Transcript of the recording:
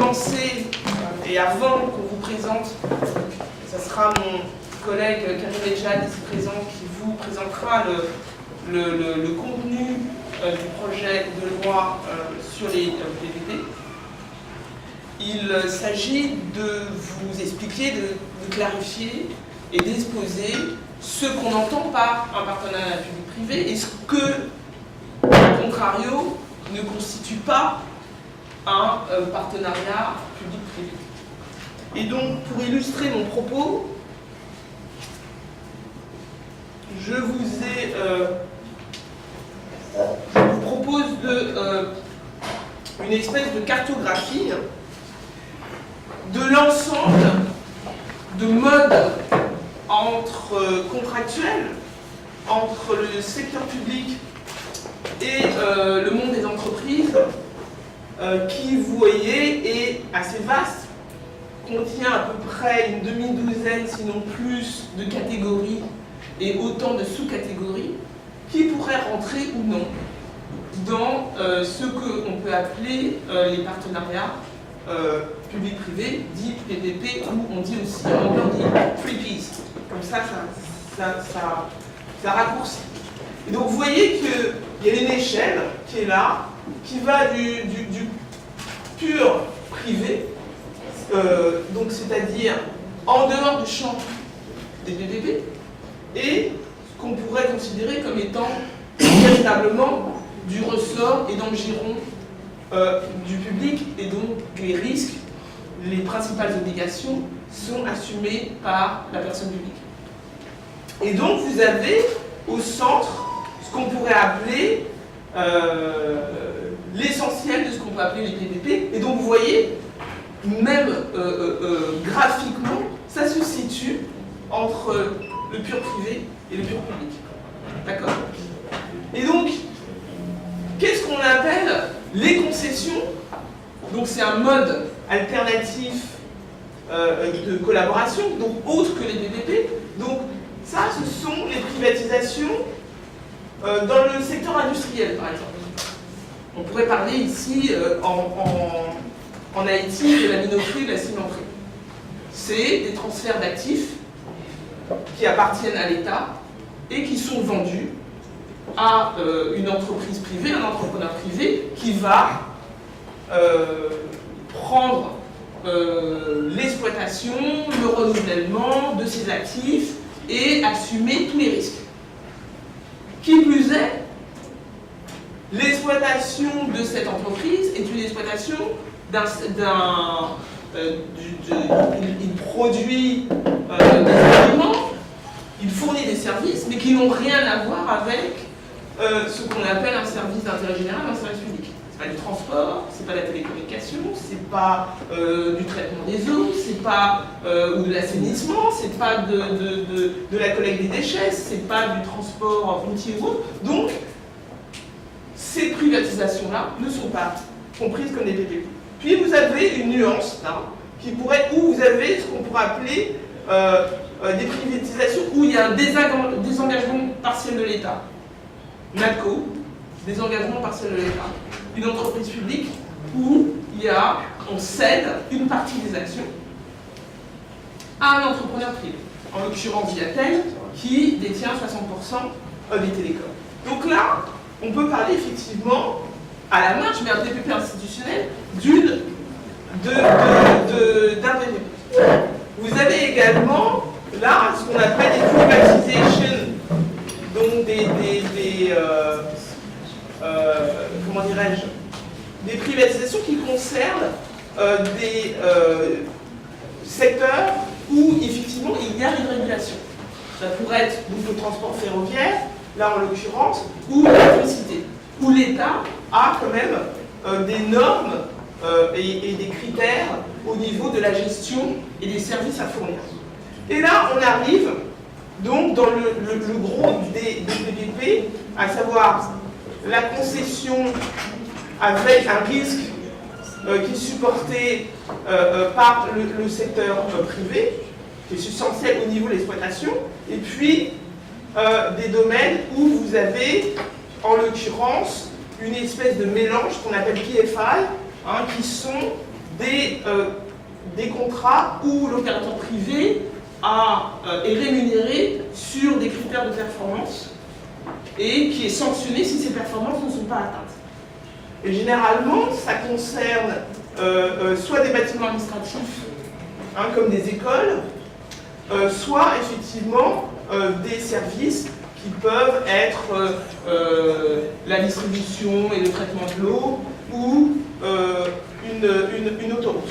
commencer, et avant qu'on vous présente, ce sera mon collègue Karim Ejad, ici présent, qui vous présentera le contenu du projet de loi sur les PPP. Il s'agit de vous expliquer, de clarifier et d'exposer ce qu'on entend par un partenariat public-privé et ce que, au contrario, ne constitue pas un partenariat public-privé. Et donc, pour illustrer mon propos, je vous propose une espèce de cartographie de l'ensemble de modes contractuels entre le secteur public et le monde des entreprises qui, vous voyez, est assez vaste, contient à peu près une demi-douzaine, sinon plus, de catégories et autant de sous-catégories qui pourraient rentrer ou non dans ce qu'on peut appeler les partenariats public-privé, dit PPP, ou on dit aussi en anglais, on dit 3Ps. Comme ça raccourcit. Et donc vous voyez qu'il y a une échelle qui est là, qui va du pur privé, donc c'est-à-dire en dehors du champ des PPP, et ce qu'on pourrait considérer comme étant véritablement du ressort et dans le giron du public, et donc les risques, les principales obligations sont assumées par la personne publique. Et donc vous avez au centre ce qu'on pourrait appeler l'essentiel de ce qu'on peut appeler les PPP. Et donc vous voyez, même graphiquement, ça se situe entre le pur privé et le pur public. D'accord? Et donc, qu'est-ce qu'on appelle les concessions? Donc c'est un mode alternatif de collaboration, donc autre que les PPP. Donc ça, ce sont les privatisations dans le secteur industriel, par exemple. On pourrait parler ici, en Haïti, de la minoterie et de la cimenterie. C'est des transferts d'actifs qui appartiennent à l'État et qui sont vendus à une entreprise privée, un entrepreneur privé qui va prendre l'exploitation, le renouvellement de ses actifs et assumer tous les risques. Qui plus est, l'exploitation de cette entreprise est une exploitation il produit des aliments, il fournit des services, mais qui n'ont rien à voir avec ce qu'on appelle un service d'intérêt général, un service public. C'est pas du transport, c'est pas de la télécommunication, c'est pas du traitement des eaux, c'est pas ou de l'assainissement, c'est pas de la collecte des déchets, c'est pas du transport routier ou autre. Donc, ces privatisations-là ne sont pas comprises comme des PPP. Puis vous avez une nuance là, où vous avez ce qu'on pourrait appeler des privatisations où il y a un désengagement partiel de l'État. NATCO, désengagement partiel de l'État. Une entreprise publique où on cède une partie des actions à un entrepreneur privé, en l'occurrence Viatel, qui détient 60% des télécoms. Donc là, on peut parler effectivement, à la marge, mais un PPP institutionnel, d'un PPP. Vous avez également, là, ce qu'on appelle des privatisations, donc comment dirais-je, des privatisations qui concernent des secteurs où, effectivement, il y a une régulation. Ça pourrait être donc, le transport ferroviaire, là en l'occurrence, ou l'électricité, où l'État a quand même des normes et des critères au niveau de la gestion et des services à fournir. Et là, on arrive donc dans le gros des PPP, à savoir la concession avec un risque qui est supporté par le secteur privé, qui est substantiel au niveau de l'exploitation, et puis des domaines où vous avez, en l'occurrence, une espèce de mélange qu'on appelle PFI, qui sont des contrats où l'opérateur privé est rémunéré sur des critères de performance et qui est sanctionné si ces performances ne sont pas atteintes. Et généralement, ça concerne soit des bâtiments administratifs, comme des écoles, soit effectivement des services qui peuvent être la distribution et le traitement de l'eau ou une autoroute.